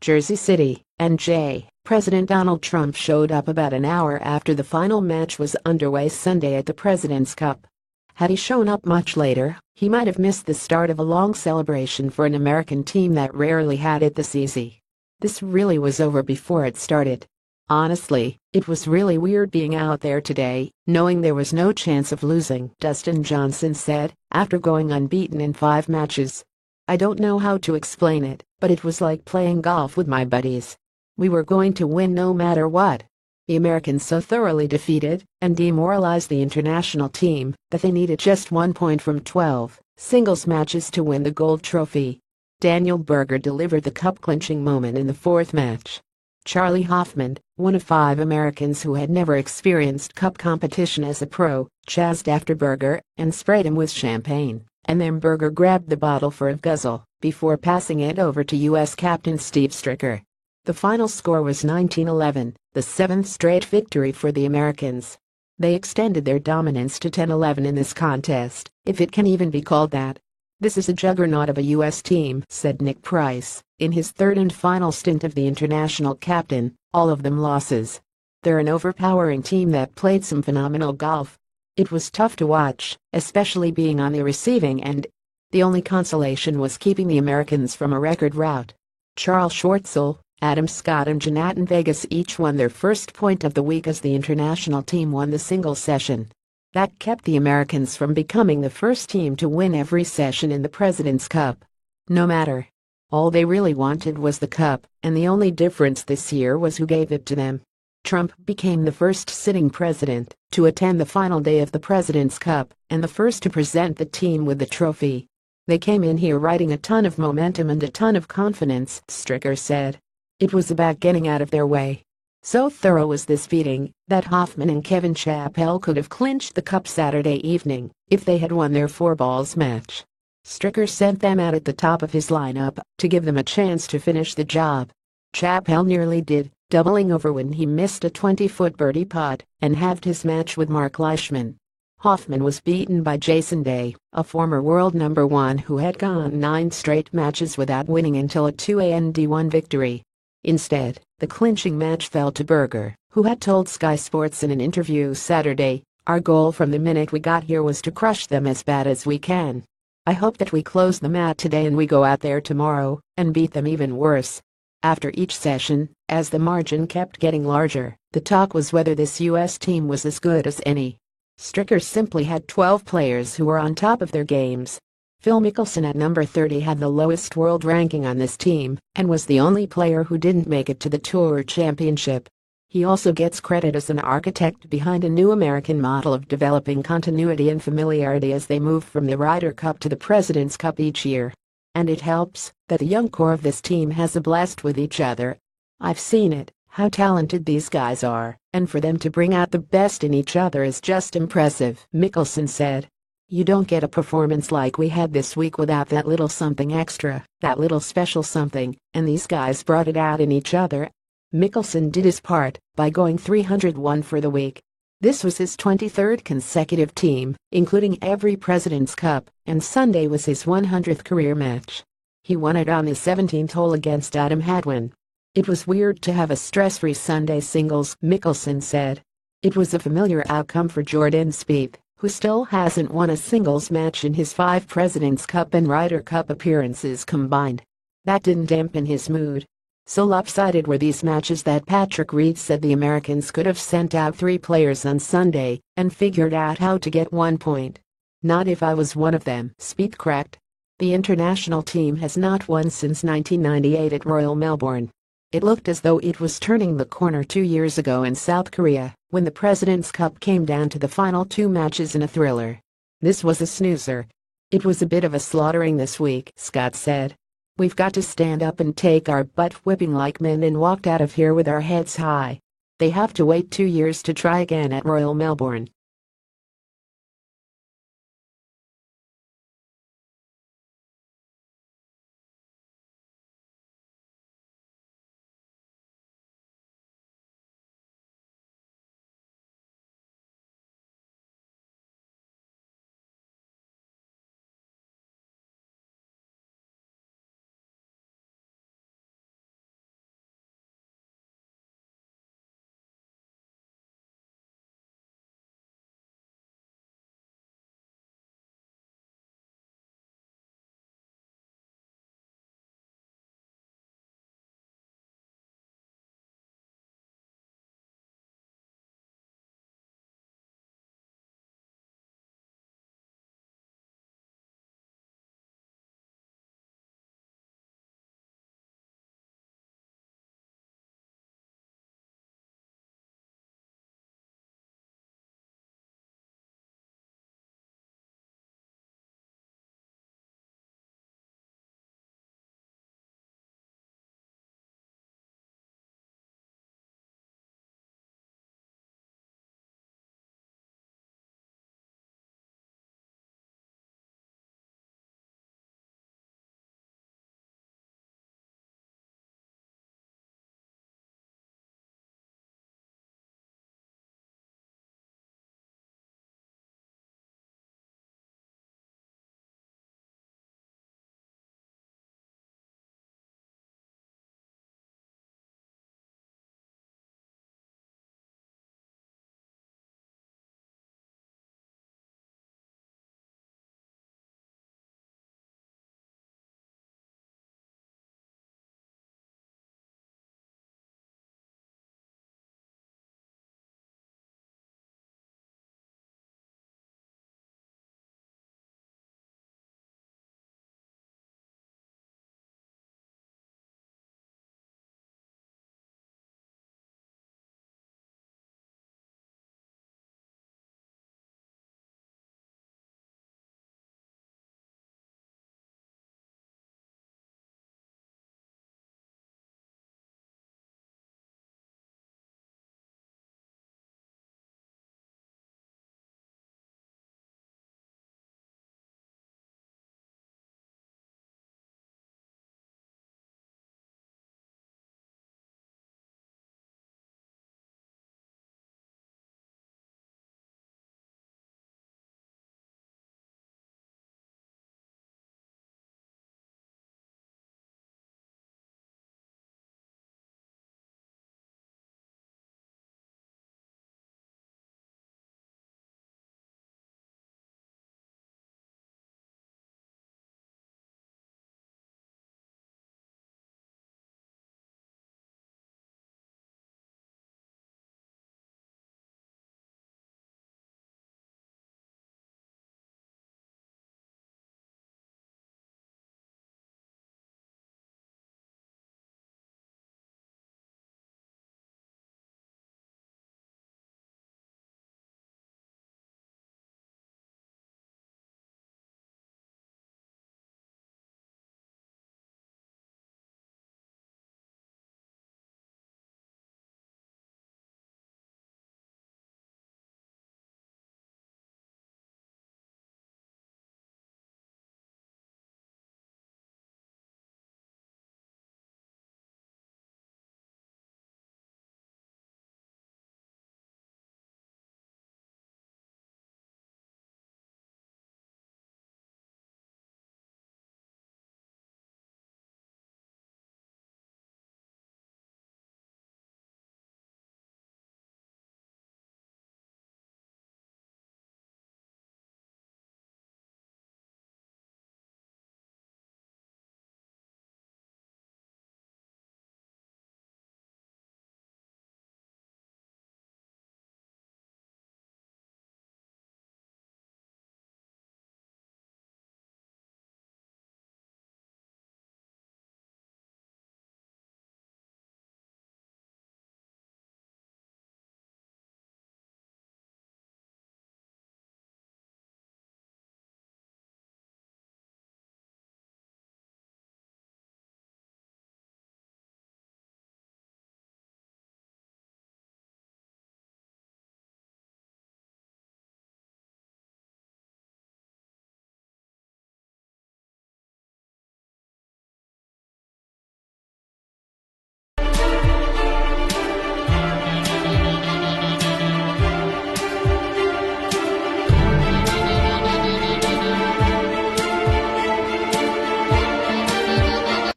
Jersey City, NJ, President Donald Trump showed up about an hour after the final match was underway Sunday at the President's Cup. Had he shown up much later, he might have missed the start of a long celebration for an American team that rarely had it this easy. This really was over before it started. Honestly, it was really weird being out there today, knowing there was no chance of losing, Dustin Johnson said, after going unbeaten in 5 matches. I don't know how to explain it, but it was like playing golf with my buddies. We were going to win no matter what. The Americans so thoroughly defeated and demoralized the international team that they needed just 1 point from 12 singles matches to win the gold trophy. Daniel Berger delivered the cup-clinching moment in the 4th match. Charley Hoffman, one of 5 Americans who had never experienced cup competition as a pro, chased after Berger and sprayed him with champagne, and then Berger grabbed the bottle for a guzzle before passing it over to U.S. captain Steve Stricker. The final score was 19-11, the 7th straight victory for the Americans. They extended their dominance to 10-11 in this contest, if it can even be called that. This is a juggernaut of a U.S. team, said Nick Price, in his 3rd and final stint of the international captain, all of them losses. They're an overpowering team that played some phenomenal golf. It was tough to watch, especially being on the receiving end. The only consolation was keeping the Americans from a record rout. Charles Schwartzel, Adam Scott and Jonathan Vegas each won their first point of the week as the international team won the singles session. That kept the Americans from becoming the first team to win every session in the President's Cup. No matter. All they really wanted was the cup, and the only difference this year was who gave it to them. Trump became the first sitting president to attend the final day of the President's Cup and the first to present the team with the trophy. They came in here riding a ton of momentum and a ton of confidence, Stricker said. It was about getting out of their way. So thorough was this beating that Hoffman and Kevin Chappell could have clinched the cup Saturday evening if they had won their 4-balls match. Stricker sent them out at the top of his lineup to give them a chance to finish the job. Chappell nearly did, doubling over when he missed a 20-foot birdie putt and halved his match with Mark Leishman. Hoffman was beaten by Jason Day, a former world number 1 who had gone 9 straight matches without winning until a 2-and-1 victory. Instead, the clinching match fell to Berger, who had told Sky Sports in an interview Saturday, "Our goal from the minute we got here was to crush them as bad as we can. I hope that we close the mat today and we go out there tomorrow and beat them even worse." After each session, as the margin kept getting larger, the talk was whether this U.S. team was as good as any. Stricker simply had 12 players who were on top of their games. Phil Mickelson at number 30 had the lowest world ranking on this team and was the only player who didn't make it to the Tour Championship. He also gets credit as an architect behind a new American model of developing continuity and familiarity as they move from the Ryder Cup to the President's Cup each year. And it helps that the young core of this team has a blast with each other. I've seen it, how talented these guys are, and for them to bring out the best in each other is just impressive, Mickelson said. You don't get a performance like we had this week without that little something extra, that little special something, and these guys brought it out in each other. Mickelson did his part by going 301 for the week. This was his 23rd consecutive team, including every President's Cup, and Sunday was his 100th career match. He won it on the 17th hole against Adam Hadwin. It was weird to have a stress-free Sunday singles, Mickelson said. It was a familiar outcome for Jordan Spieth, who still hasn't won a singles match in his 5 President's Cup and Ryder Cup appearances combined. That didn't dampen his mood. So lopsided were these matches that Patrick Reed said the Americans could have sent out 3 players on Sunday and figured out how to get 1 point. Not if I was one of them, Spieth cracked. The international team has not won since 1998 at Royal Melbourne. It looked as though it was turning the corner 2 years ago in South Korea, when the President's Cup came down to the final 2 matches in a thriller. This was a snoozer. It was a bit of a slaughtering this week, Scott said. We've got to stand up and take our butt whipping like men and walked out of here with our heads high. They have to wait 2 years to try again at Royal Melbourne.